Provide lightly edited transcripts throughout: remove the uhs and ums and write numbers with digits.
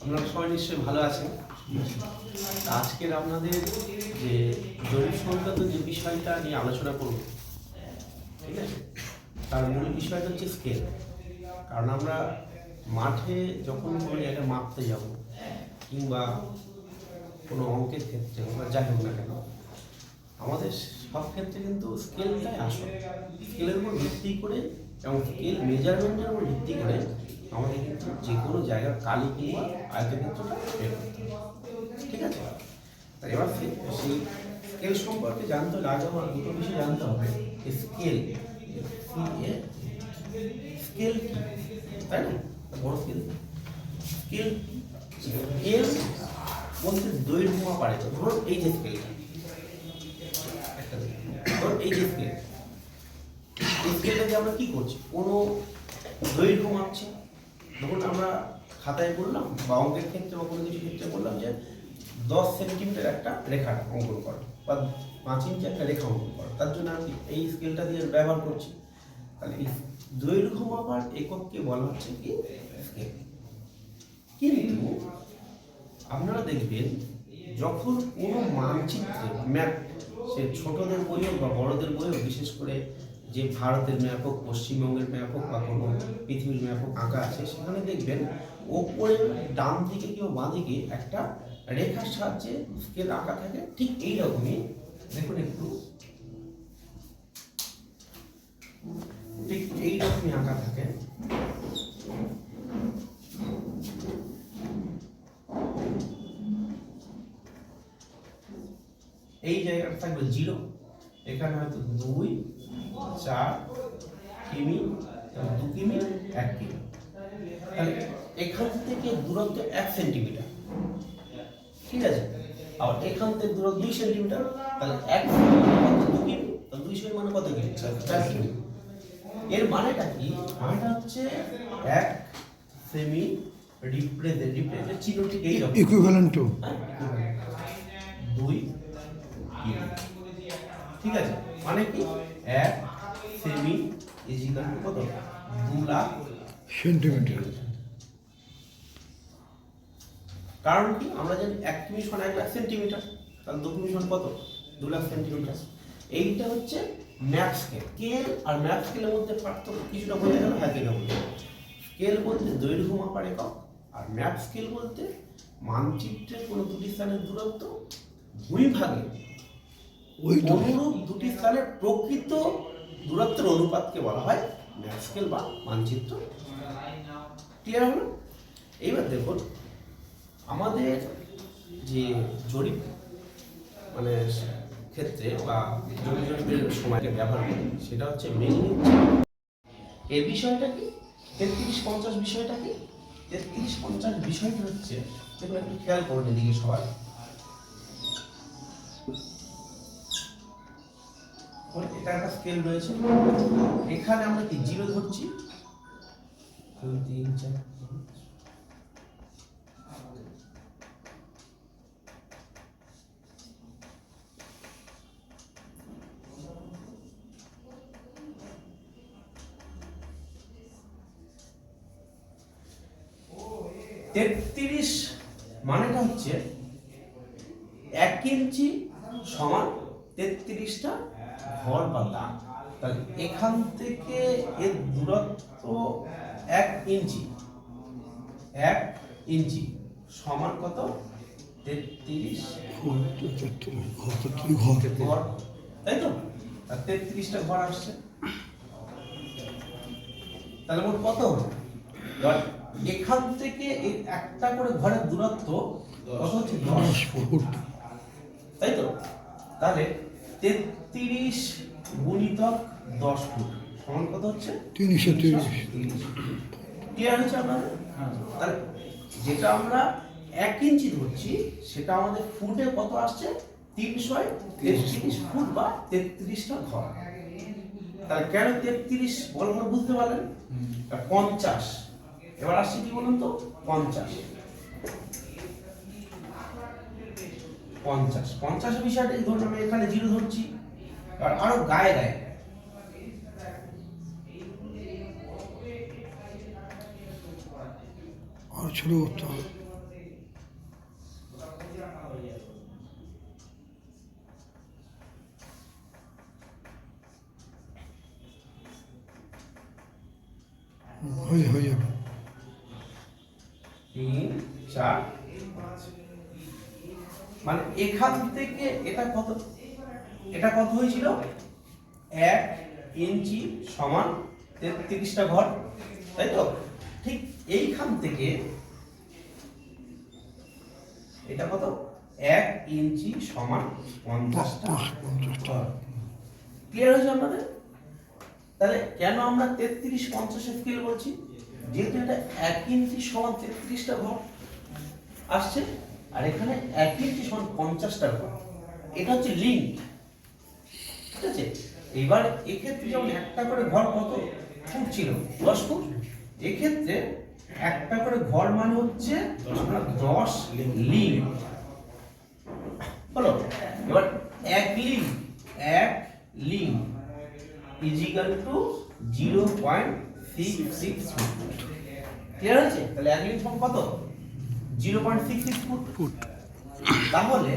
আপনারা সবাই নিশ্চয়ই ভালো আছেন। আজকের আপনাদের যে জরিপ সংক্রান্ত যে বিষয়টা নিয়ে আলোচনা করব, ঠিক আছে, তার মূল বিষয়টা হচ্ছে স্কেল। কারণ আমরা মাঠে যখন কোনো জায়গায় মাপতে যাব কিংবা কোনো অঙ্কের ক্ষেত্রে বা যাই হোক না কেন, আমাদের সব ক্ষেত্রে কিন্তু স্কেলটাই আসল। স্কেলের উপর ভিত্তি করে এবং স্কেল মেজারমেন্টের উপর ভিত্তি করে আমাদের কিন্তু যে কোনো জায়গার কালি কিংবা আয়তক্ষেত্রটা বের করতে হবে, ঠিক আছে। তাই এবার সেই স্কেল সম্পর্কে জানতে হলে আগে আমার দুটো বিষয় জানতে হবে। স্কেল স্কেল কি, তাই না? বড় স্কেল স্কেল এর বলতে দৈর্ঘ্য মাপারে। তো ধরুন এই যে স্কেলটা, ধরুন এই যে স্কেল, এই স্কেলটাকে আমরা কি করছি, কোনো দৈর্ঘ্য মাপছি। ধরুন আমরা খাতায় বললাম বা অঙ্কের ক্ষেত্রে বা কোনো কিছু ক্ষেত্রে বললাম যে 10 সেন্টিমিটার একটা রেখা অঙ্কন করো বা 5 ইঞ্চি একটা রেখা অঙ্কন করো, তার জন্য আমি এই স্কেলটা দিয়ে ব্যবহার করছি। তাহলে এই দৈর্ঘ্য মাপার একককে বলা হচ্ছে কি স্কেল। কিন্তু আপনারা দেখবেন যখন কোনো মানচিত্রে ম্যাপ, সে ছোটদের বই হোক বা বড়দের বই হোক, বিশেষ করে যে ভারতের ম্যাপ হোক, পশ্চিমবঙ্গের ম্যাপ হোক বা কোনো পৃথিবীর ম্যাপ হোক আঁকা আছে, সেখানে দেখবেন ওপরে ডান দিকে কিংবা বাঁ দিকে একটা রেখার সাহায্যে স্কেল আঁকা থাকে। ঠিক এইরকমই দেখুন, একটু ঠিক এইরকমই আঁকা থাকে। এই জায়গাটা থাকবে 0, এখানে হয়তো 2, 4 কিমি, 2 কিমি, 1 কিমি। তাহলে এখান থেকে দূরত্ব 1 সেন্টিমিটার, ঠিক আছে। আর এখান থেকে দূরত্ব 2 সেন্টিমিটার, তাহলে 1 সেন্টিমিটার 2 কিমি, তো 200 মানে কত কিমি? 4 কিমি। এর মানেটা কি? মানেটা হচ্ছে 1 সেমি রিপ্রেজেন্টের চিহ্ন ঠিক এই রকম, ইকুইভ্যালেন্ট টু 2 কিমি, ঠিক আছে। মানে কি 1 সেমি ইজ ইকুয়াল টু কত? 2 লাখ সেন্টিমিটার। কারণ কি আমরা জানি 1 কিমি সমান 1 লাখ সেন্টিমিটার, তাহলে 2 কিমি সমান কত? 2 লাখ সেন্টিমিটার। এইটা হচ্ছে ম্যাপ স্কেল। স্কেল আর ম্যাপ স্কেলের মধ্যে পার্থক্য কিছুটা বোঝা গেল? হ্যাঁ, কেন বোঝা গেল? স্কেল বলতে দৈর্ঘ্য মাপার একক, আর ম্যাপ স্কেল বলতে মানচিত্রের কোনো দুটি স্থানের দূরত্ব ভূমিভাগে অনুরূপ দুটি স্থানের প্রকৃত দূরত্বের অনুপাতকে বলা হয় ম্যাপ স্কেল বা মানচিত্র। ক্লিয়ার হলো? এইবার দেখুন, আমাদের যে জরিপ মানে ক্ষেত্রে বা জরিপের সময়কে ব্যবহার করি, সেটা হচ্ছে মেইনলি এর বিষয়টা কি 33-50 বিষয়টা কি 33-50 বিষয়টা হচ্ছে, যেগুলো একটু খেয়াল করুন এদিকে সবাই। এটা একটা স্কেল রয়েছে, এখানে আমরা কি 0 ধরছি, 2, 3, 4, 33 মানেটা হচ্ছে 1 ইঞ্চি সমান 33টা ঘর বা দাগ। তাহলে এখান থেকে এর দূরত্ব 1 ইঞ্চি, 1 ইঞ্চি সমান কত? 33 ঘর, তাই তো? আর 33টা ঘর আসছে, তাহলে মোট কত হলো? এখান থেকে এই একটা করে ঘরের দূরত্ব কত হচ্ছে? 10 ফুট, তাই তো? তাহলে 33 গুণিতক 10 ফুট সমান কত হচ্ছে? 330। ক্লিয়ার হচ্ছে আপনাদের? তাহলে যেটা আমরা 1 ইঞ্চি ধরছি, সেটা আমাদের ফুটে কত আসছে? 333 ফুট বা 33টা ঘর। তাহলে কেন 33 বলবো বুঝতে পারলেন? 50 এবার আসছে কি বলুন তো? 50 বিষয়টা ধরুন আমি এখানে 0 ধরছি, আর আরো গায়ে গায়ে আর ছোট করতে হবে। 3 4 5 মানে এখান থেকে এটা কত হয়েছিল 1 ইঞ্চি সমান 33টা ঘর, তাই তো? ঠিক এইখান থেকে এটা কত 1 ইঞ্চি সমান 50টা ঘর। ক্লিয়ার হয়েছে আপনাদের? তাহলে কেন আমরা 33 50 স্কেল বলছি? যেহেতু এটা 1 ইঞ্চি সমান 33টা ঘর আসছে, আর এখানে 1 ইঞ্চি সমান 50টা ঘর। এটা হচ্ছে লিঙ্ক, ঠিক আছে? এবার এক্ষেত্রে যেমন একটা করে ঘর কত ফুট ছিল 10 ফুট, এক্ষেত্রে একটা করে ঘর মানে হচ্ছে 10 লিঙ্ক হলো। এবার এক link is equal to 0.66 foot. Clear আছে? তাহলে এক লিঙ্ক সমান কত 0.66 ফুট। তাহলে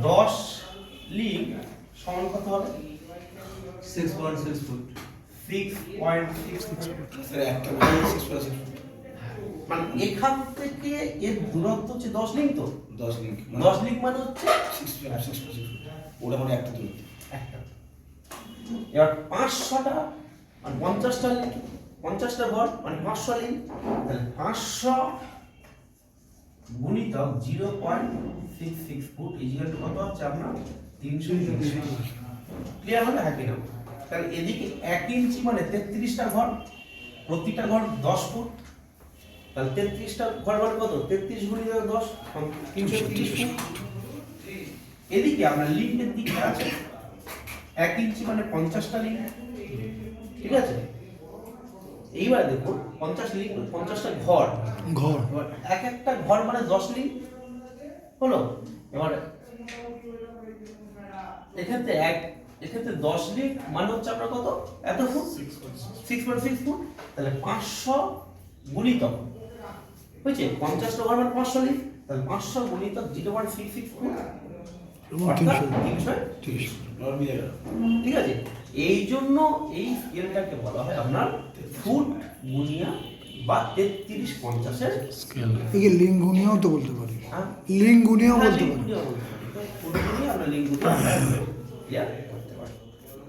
10 লিঙ্ক সমান কত হবে 6.6 ফুট। 6.6 ফুট। স্যার একটা মানে 6.6 ফুট। মানে এখান থেকে এর দূরত্ব হচ্ছে 10 লিঙ্ক, তো 10 লিঙ্ক 10 লিঙ্ক মানে হচ্ছে 6.6 ফুট। ওটা মানে একটা দূরত্ব। একটা। এবার 500টা মানে 50টা লিঙ্ক, 50টা ঘর মানে 500 লিঙ্ক। তাহলে 500 গুণিতক 0.66 ফুট ইকুয়াল টু কত হচ্ছে আপনার 330। ক্লিয়ার হলো? হ্যাঁ কিনা? তাহলে এদিকে 1 ইঞ্চি মানে 33টা ঘর, প্রতিটা ঘর 10 ফুট। তাহলে 33টা ঘর মানে কত 33 গুণিতক 10 330 ফুট। এদিকে আমরা লিঙ্কের দিকে আছে 1 ইঞ্চি মানে 50টা লিঙ্ক, ঠিক আছে? এইবার দেখুন 50 লিঙ্ক 50টা ঘর, এবার এক একটা ঘর মানে 10 লিঙ্ক হলো। এবার এক্ষেত্রে 10 লিঙ্ক মানে হচ্ছে আপনার কত এত ফুট 6.6 ফুট। তাহলে 500 গুণিতক হয়েছে 50টা ঘর মানে 500 লিঙ্ক, তাহলে 500 গুণিতক 0.66 ফুট অর্থাৎ 330 ফুট। নরমি জায়গা। ঠিক আছে? এই জন্য এই স্কেলটাকে বলা হয় আপনার ফুট গুণিয়া বা 33 50 এর স্কেল। একে লিঙ্গুনিয়াও তো বলতে পারি, হ্যাঁ? লিঙ্গুনিয়াও হ্যাঁ, বলতে লিঙ্ক পারি। গুণিয়া বলতে পারি। তো ফুট গুণিয়া আমরা লিঙ্ক গুণিয়া ক্লিয়ার করতে পারি।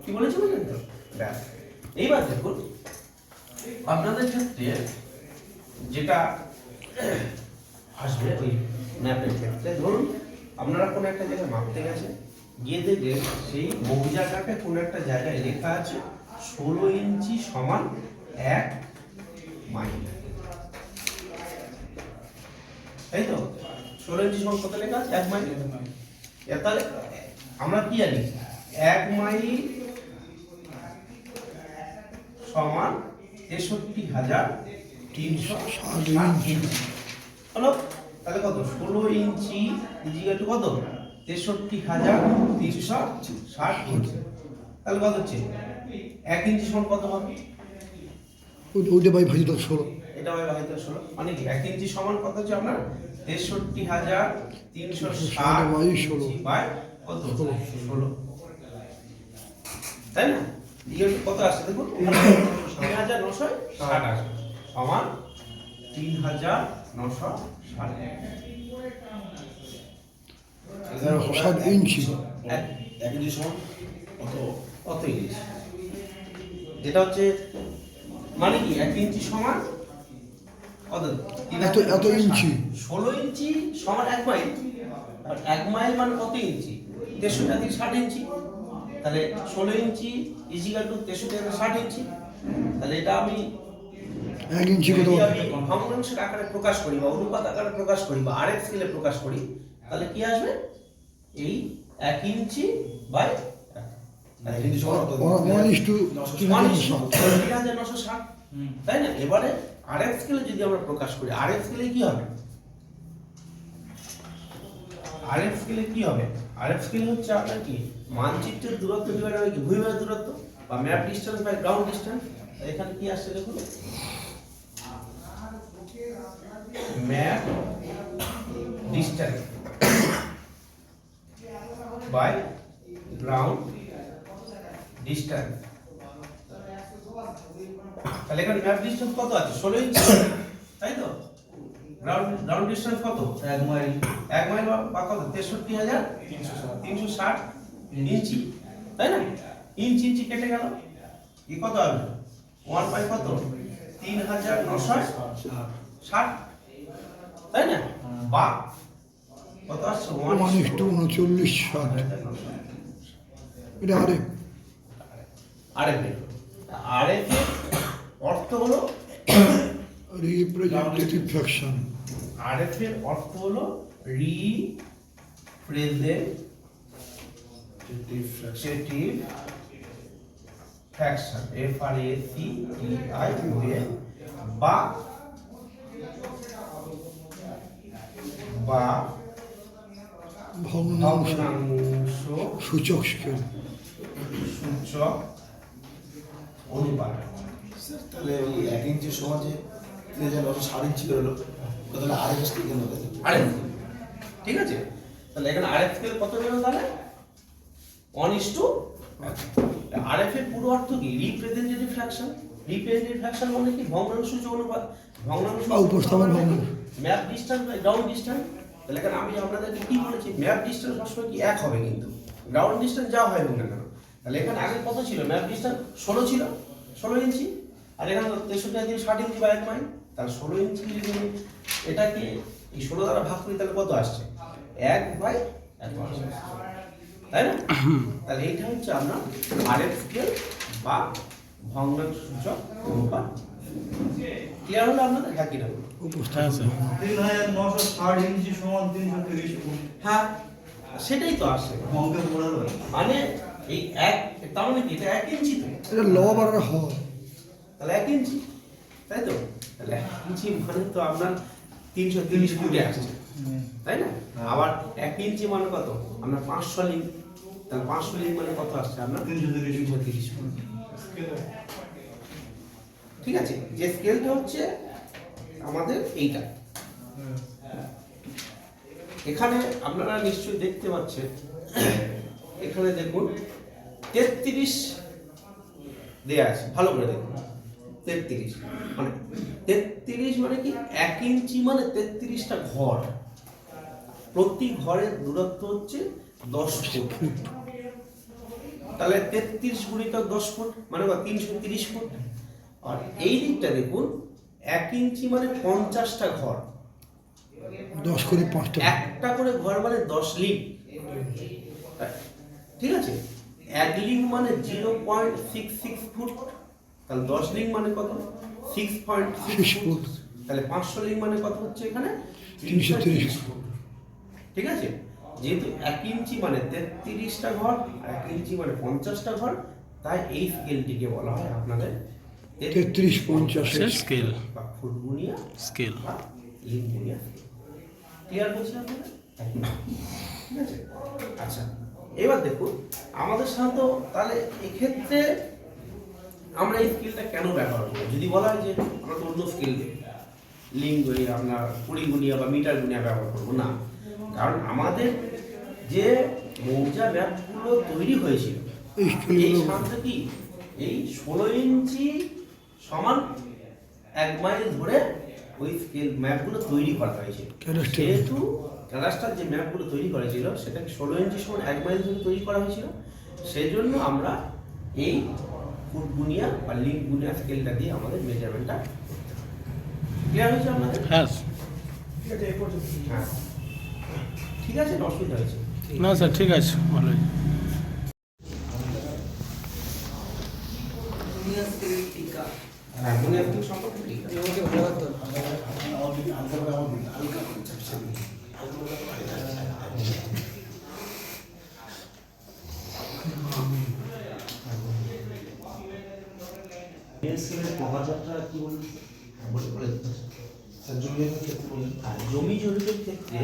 কি বলেছি বুঝলেন তো? ব্যাস। এইবার দেখুন আপনাদের ক্ষেত্রে যেটা আসবে ওই ম্যাপের ক্ষেত্রে, ধরুন আপনারা কোনো একটা জায়গায় মাপতে গেছেন, গিয়ে দেখবেন সেই বহু জায়গাটা কোনো একটা জায়গায় লেখা আছে 16 ইঞ্চি সমান 1 মাইল, তাই তো? 16 ইঞ্চি সমান কত লেখা আছে 1 মাইল। তাহলে আমরা কি জানি 1 মাইল সমান 63,360 ইঞ্চি হলো। তাহলে কত 16 ইঞ্চি ইজিকাল টু কত 63,360 ইঞ্চি। তাহলে কত হচ্ছে 1 ইঞ্চি সমান কত হবে? ওইটা বাই ভাজি 16। এটা ভাই ভাই 16 মানে কি 1 ইঞ্চি সমান কত হচ্ছে আপনার 63,360 বাই 16 ইঞ্চি বাই কত 16, তাই না? ইকুয়াল টু কত আসছে দেখুন 3,960 আসবে সমান 3,960 7 ইঞ্চি। 1 ইঞ্চি সমান কত ইঞ্চি? যেটা হচ্ছে মানে কি 1 ইঞ্চি সমান কত এত ইঞ্চি। 16 ইঞ্চি সমান 1 মাইল, আর 1 মাইল মানে কত ইঞ্চি 63,60 ইঞ্চি। তাহলে 16 ইঞ্চি ইজিক্যাল টু 63,60 ইঞ্চি। তাহলে এটা আমি 1 ইঞ্চি কত? যদি আমি ভগ্নাংশের আকারে প্রকাশ করি বা অনুপাত আকারে প্রকাশ করি বা আরএফ স্কেলে প্রকাশ করি, তাহলে কি আসবে এই 1 ইঞ্চি বাই 1 ইঞ্চি সমান 3,960, তাই না? এবারে আরএফ স্কেলে যদি আমরা প্রকাশ করি, আরএফ স্কেলে কি হবে? আরএফ স্কেলে কি হবে? আরএফ স্কেলে হচ্ছে আপনার কি মানচিত্রের দূরত্ব ডিভাইড বাই কি ভূমিভাগের দূরত্ব বা map distance by ground distance. এখানে কি আসছে দেখুন map distance by ground distance. তাহলে এখানে ম্যাপ ডিসটেন্স কত আছে 16 ইঞ্চি, তাই তো? গ্রাউন্ড ডিস্টেন্স কত? 1 মাইল 1 মাইল বা কত? 63,360 ইঞ্চি, তাই না? ইঞ্চি ইঞ্চি কেটে গেল, কি কত হবে? 1 বাই কত? 3,960, তাই না? বা কত আসছে? 1:39 এটা আরে আরএফ আরএফ অর্থ হলো রিপ্রেজেন্টেটিভ ফ্র্যাকশন। আরএফ এর অর্থ হলো রিপ্রেজেন্টেটিভ ফ্র্যাকশন, FRACTION, বা ভগ্নাংশ ভগ্নাংশ সূচক স্কেল। সূচক অনুপাত। স্যার তাহলে ওই 1 ইঞ্চির সমান যে 3,960 ইঞ্চি বেরোলো, ওটা তাহলে আরএফ স্কেল কেন হবে? আরএফ, ঠিক আছে? তাহলে এখানে আরএফ স্কেল কত বেরো তাহলে? 1:1। আরএফ এর পুরো অর্থ কি? Representative fraction. রিপ্রেজেন্টেটিভ ফ্র্যাকশন মানে কি? ভগ্নাংশ সূচক অনুপাত। ভগ্নাংশ বা উপস্থাপন ভগ্নাংশ। Map distance by ground distance. তাহলে এখানে আমি আপনাদেরকে কি বলেছি? ম্যাপ ডিসটেন্স সবসময় কি এক হবে, কিন্তু গ্রাউন্ড ডিসটেন্স যা হয় হোক না কেন। তাহলে এখানে আগে কত ছিল? ম্যাপ ডিসটেন্স 16 ছিল, 16 ইঞ্চি। আর এখানে 63,60 ইঞ্চি বা 1 মাইল। তাহলে 16 ইঞ্চি যদি এটাকে এই 16 দ্বারা ভাগ করি তাহলে কত আসছে? 1/1 আসছে, তাই না? তাহলে এইটা হচ্ছে আপনার আরএফ স্কেল বা ভগ্নাংশ সূচক অনুপাত। ক্লিয়ার হলো আপনাদের? হ্যাঁ কি না? উপস্থাপন 3,960 ইঞ্চি সমান 330 ফুট। হ্যাঁ, সেটাই তো আসছে। অঙ্কে পড়া যাবে। মানে এই এক, তার মানে কি? এটা 1 ইঞ্চি তো, এটা লব আর হয়। তাহলে 1 ইঞ্চি, তাই তো? তাহলে 1 ইঞ্চি মানে তো আপনার 330 ফুটে আসছে, তাই না? আবার 1 ইঞ্চি মানে কত? আপনার 500 লিঙ্ক। তাহলে 500 লিঙ্ক মানে কত আসছে আপনার? 330 ফুট। ঠিক আছে? যে স্কেলটা হচ্ছে আমাদের এইটা। এখানে আপনারা নিশ্চয়ই দেখতে পাচ্ছেন, এখানে দেখুন 33 দেয়া আছে, ভালো করে দেখুন। 33 মানে 33 মানে কি? 1 ইঞ্চি মানে 33টা ঘর। প্রতি ঘরের দূরত্ব হচ্ছে 10 ফুট। তাহলে 33 গুণিতক 10 ফুট মানে 330 ফুট। আর এই দিকটা দেখুন, 1 ইঞ্চি মানে 50টা ঘর। 10 করে 5টা। একটা করে ঘর মানে 10 লিঙ্ক, ঠিক আছে? 1 লিঙ্ক মানে 0.66 ফুট। তাহলে 10 লিঙ্ক মানে কত? 6.6 ফুট। তাহলে 500 লিঙ্ক মানে কত হচ্ছে এখানে? 330 ফুট। ঠিক আছে? যেহেতু 1 ইঞ্চি মানে 33টা ঘর, আর 1 ইঞ্চি মানে 50টা ঘর, তাই এই স্কেলটিকে বলা হয় আপনাদের 33-50 স্কেল বা ফুট গুণিয়া স্কেল। বা লিঙ্ক গুণিয়া। ক্লিয়ার হচ্ছে আপনাদের? ঠিক আছে? আচ্ছা, এবার দেখুন আমাদের সাধারণত তাহলে এক্ষেত্রে আমরা এই স্কেলটা কেন ব্যবহার করব? যদি বলা হয় যে আমরা তো অন্য স্কেল লিঙ্ক গুণিয়া, আপনার 20 গুণিয়া বা মিটার গুণিয়া ব্যবহার করবো না। কারণ আমাদের যে মৌজা ম্যাপগুলো তৈরি হয়েছিল এই স্কেলগুলো এই সাথে কি এই 16 ইঞ্চি সমান 1 মাইল ধরে ওই স্কেল ম্যাপগুলো তৈরি করা হয়েছিল। ক্যাডাস্ট্রাল। যেহেতু ক্যাডাস্ট্রাল যে ম্যাপগুলো তৈরি করেছিল সেটাকে 16 ইঞ্চি সমান 1 মাইল ধরে তৈরি করা হয়েছিল। সেই জন্য আমরা এই ফুট গুণিয়া বা লিঙ্ক গুণিয়া স্কেলটা দিয়ে আমাদের মেজারমেন্টটা ক্লিয়ার হয়েছে আপনাদের? হ্যাঁ ঠিক আছে, এই পর্যন্ত। হ্যাঁ, ঠিক আছে, না অসুবিধা হয়েছে? না স্যার ঠিক আছে ভালোই। হ্যাঁ, মনে আপনি সম্পর্কে ঠিক আছে। প্রভাবটা কি বলুন? জমি জরিপের ক্ষেত্রে